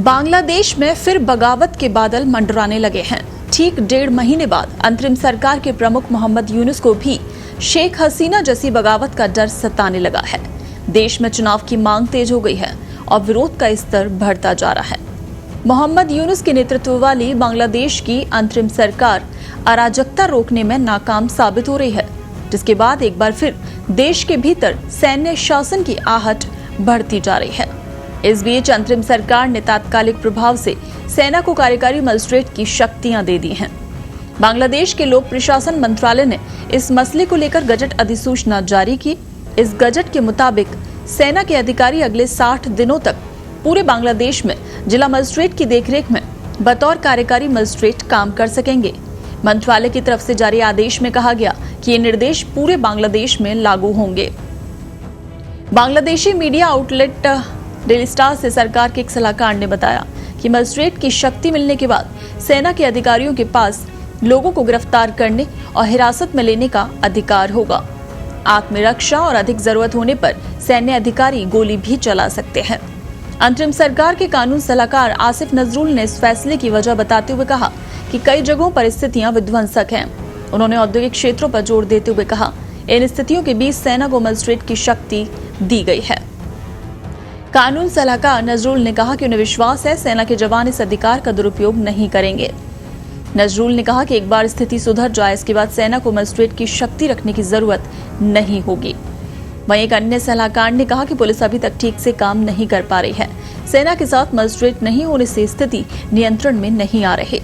बांग्लादेश में फिर बगावत के बादल मंडराने लगे हैं। ठीक 1.5 महीने बाद अंतरिम सरकार के प्रमुख मोहम्मद यूनुस को भी शेख हसीना जैसी बगावत का डर सताने लगा है। देश में चुनाव की मांग तेज हो गई है और विरोध का स्तर बढ़ता जा रहा है। मोहम्मद यूनुस के नेतृत्व वाली बांग्लादेश की अंतरिम सरकार अराजकता रोकने में नाकाम साबित हो रही है, जिसके बाद एक बार फिर देश के भीतर सैन्य शासन की आहट बढ़ती जा रही है। इस बीच अंतरिम सरकार ने तात्कालिक प्रभाव से सेना को कार्यकारी मजिस्ट्रेट की शक्तियां दे दी हैं। बांग्लादेश के लोक प्रशासन मंत्रालय ने इस मसले को लेकर गजट अधिसूचना जारी की। इस गजट के मुताबिक सेना के अधिकारी अगले 60 दिनों तक पूरे बांग्लादेश में जिला मजिस्ट्रेट की देखरेख में बतौर कार्यकारी मजिस्ट्रेट काम कर सकेंगे। मंत्रालय की तरफ से जारी आदेश में कहा गया कि ये निर्देश पूरे बांग्लादेश में लागू होंगे। Bangladeshi media outlet daily star से सरकार के एक सलाहकार ने बताया कि मजिस्ट्रेट की शक्ति मिलने के बाद सेना के अधिकारियों के पास लोगों को गिरफ्तार करने और हिरासत में लेने का अधिकार होगा। आत्मरक्षा और अधिक जरूरत होने पर सैन्य अधिकारी गोली भी चला सकते हैं। अंतरिम सरकार के कानून सलाहकार आसिफ नजरुल ने इस फैसले की वजह बताते हुए कहा कि कई जगहों पर स्थितियां विध्वंसक हैं। उन्होंने औद्योगिक क्षेत्रों पर जोर देते हुए कहा, इन स्थितियों के बीच सेना को मजिस्ट्रेट की शक्ति दी गई है। कानून सलाहकार नजरुल ने कहा कि उन्हें विश्वास है सेना के जवान इस अधिकार का दुरुपयोग नहीं करेंगे। नजरुल ने कहा कि एक बार स्थिति सुधर जाए इसके बाद सेना को मजिस्ट्रेट की शक्ति रखने की जरूरत नहीं होगी। वहीं एक अन्य सलाहकार ने कहा कि पुलिस अभी तक ठीक से काम नहीं कर पा रही है। सेना के साथ मजिस्ट्रेट नहीं होने से स्थिति नियंत्रण में नहीं आ रही।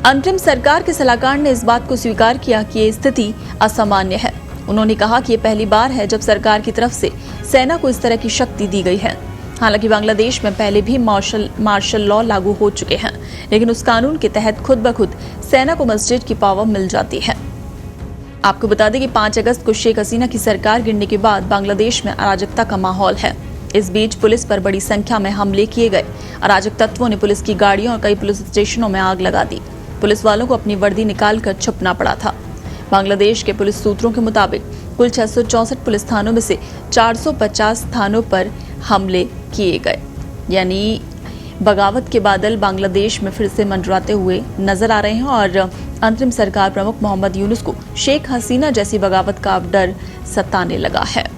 अंतरिम सरकार के सलाहकार ने इस बात को स्वीकार किया कि ये स्थिति असामान्य है। उन्होंने कहा कि ये पहली बार है जब सरकार की तरफ से सेना को इस तरह की शक्ति दी गई है। हालांकि बांग्लादेश में पहले भी मार्शल लॉ लागू हो चुके हैं, लेकिन उस कानून के तहत खुद ब खुद सेना को मजिस्ट्रेट की पावर मिल जाती है। आपको बता दें कि 5 अगस्त को शेख हसीना की सरकार गिरने के बाद बांग्लादेश में अराजकता का माहौल है। इस बीच पुलिस पर बड़ी संख्या में हमले किए गए। अराजक तत्वों ने पुलिस की गाड़ियों और कई पुलिस स्टेशनों में आग लगा दी। पुलिस वालों को अपनी वर्दी निकालकर छुपना पड़ा था। बांग्लादेश के पुलिस सूत्रों के मुताबिक कुल 664 पुलिस थानों में से 450 थानों पर हमले किए गए। यानी बगावत के बादल बांग्लादेश में फिर से मंडराते हुए नजर आ रहे हैं और अंतरिम सरकार प्रमुख मोहम्मद यूनुस को शेख हसीना जैसी बगावत का डर सताने लगा है।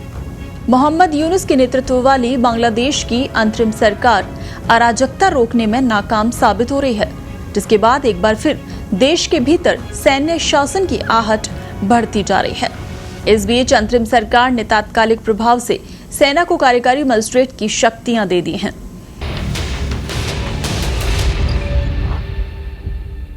मोहम्मद यूनुस के नेतृत्व वाली बांग्लादेश की अंतरिम सरकार अराजकता रोकने में नाकाम साबित हो रही है, जिसके बाद एक बार फिर देश के भीतर सैन्य शासन की आहट बढ़ती जा रही है। इस बीच अंतरिम सरकार ने तात्कालिक प्रभाव से सेना को कार्यकारी मजिस्ट्रेट की शक्तियां दे दी हैं।